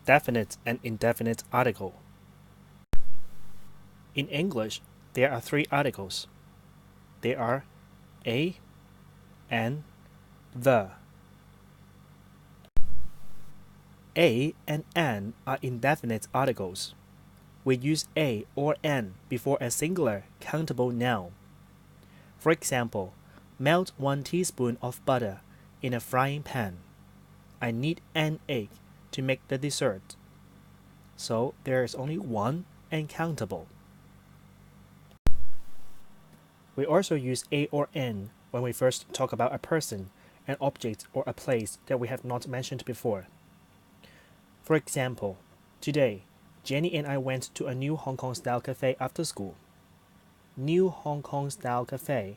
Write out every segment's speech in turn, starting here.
definite and indefinite article. In English, there are three articles. They are a, and, the. A and an are indefinite articles. We use a or an before a singular, countable noun. For example, melt 1 teaspoon of butter in a frying pan. I need an egg to make the dessert. So there is only one and countable. We also use a or an when we first talk about a person, an object, or a place that we have not mentioned before. For example, today, Jenny and I went to a new Hong Kong style cafe after school. New Hong Kong style cafe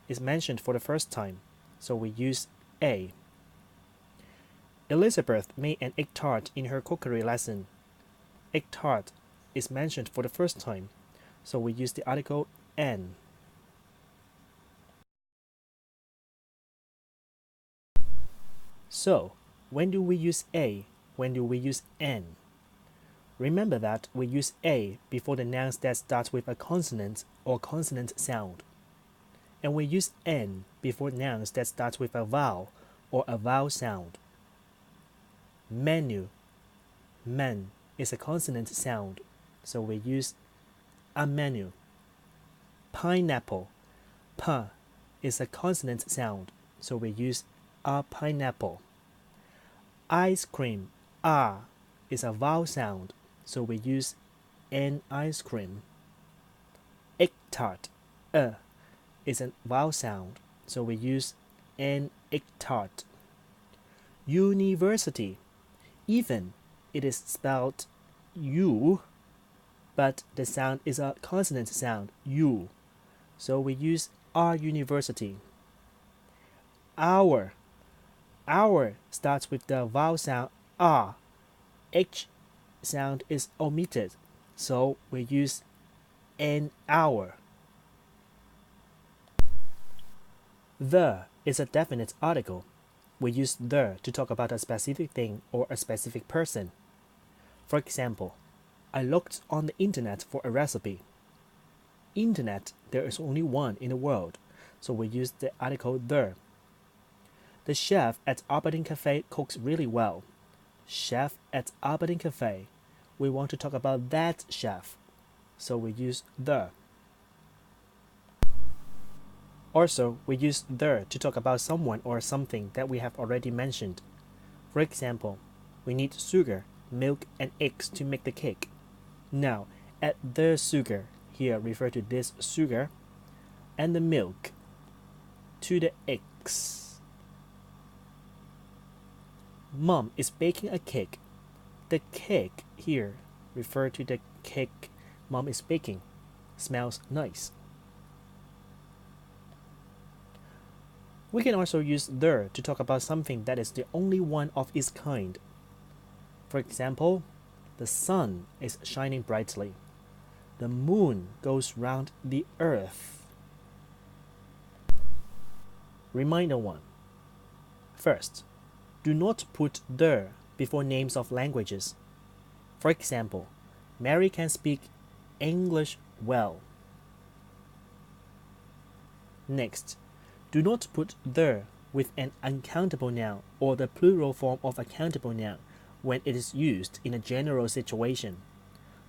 is mentioned for the first time, so we use a. Elizabeth made an egg tart in her cookery lesson. Egg tart is mentioned for the first time, so we use the article an. So, when do we use a? When do we use an? Remember that we use a before the nouns that start with a consonant or consonant sound. And we use an before nouns that start with a vowel or a vowel sound. Menu, men is a consonant sound, so we use a menu. Pineapple, p is a consonant sound, so we use a pineapple. Ice cream, r is a vowel sound, so we use an ice cream. Egg tart, is a vowel sound, so we use an egg tart. University, even it is spelled u, but the sound is a consonant sound, u, so we use our university. Hour starts with the vowel sound r, h sound is omitted, so we use an hour. The is a definite article. We use the to talk about a specific thing or a specific person. For example, I looked on the internet for a recipe. Internet, there is only one in the world, so we use the article the. The chef at Aberdeen Cafe cooks really well. Chef at Aberdeen Cafe. We want to talk about that chef, so we use the. Also, we use the to talk about someone or something that we have already mentioned. For example, we need sugar, milk, and eggs to make the cake. Now, add the sugar, here refer to this sugar, and the milk to the eggs. Mom is baking a cake. The cake here refer to the cake Mom is baking. Smells nice. We can also use the to talk about something that is the only one of its kind. For example, the sun is shining brightly. The moon goes round the earth. Reminder 1. First, do not put the before names of languages. For example, Mary can speak English well. Next, do not put the with an uncountable noun or the plural form of a countable noun when it is used in a general situation.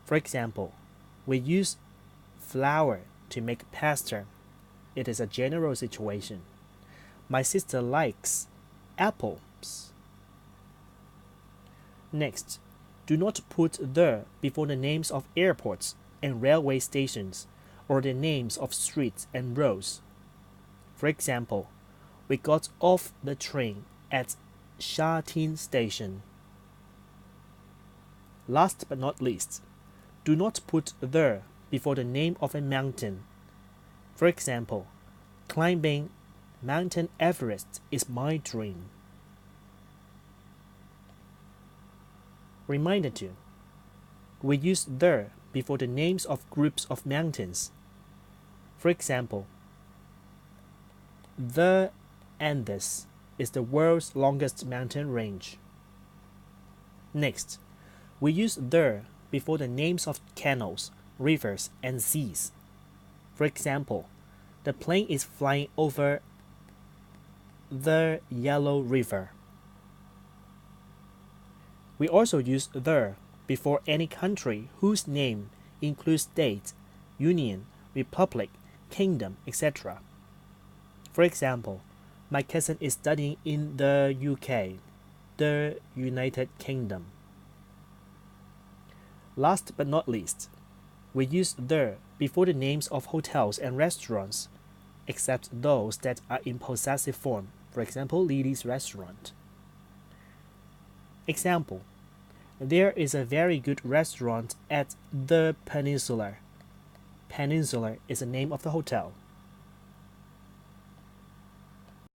For example, we use flour to make pasta. It is a general situation. My sister likes apples. Next, do not put the before the names of airports and railway stations or the names of streets and roads. For example, we got off the train at Sha Tin Station. Last but not least, do not put the before the name of a mountain. For example, climbing Mount Everest is my dream. Reminder 2. We use the before the names of groups of mountains. For example, the Andes is the world's longest mountain range. Next, We use the before the names of canals, rivers, and seas. For example, the plane is flying over the Yellow River. We also use the before any country whose name includes state, union, republic, kingdom, etc. For example, my cousin is studying in the UK, the United Kingdom. Last but not least, we use the before the names of hotels and restaurants, except those that are in possessive form. For example, Lily's restaurant. Example: there is a very good restaurant at the Peninsula. Peninsula is the name of the hotel.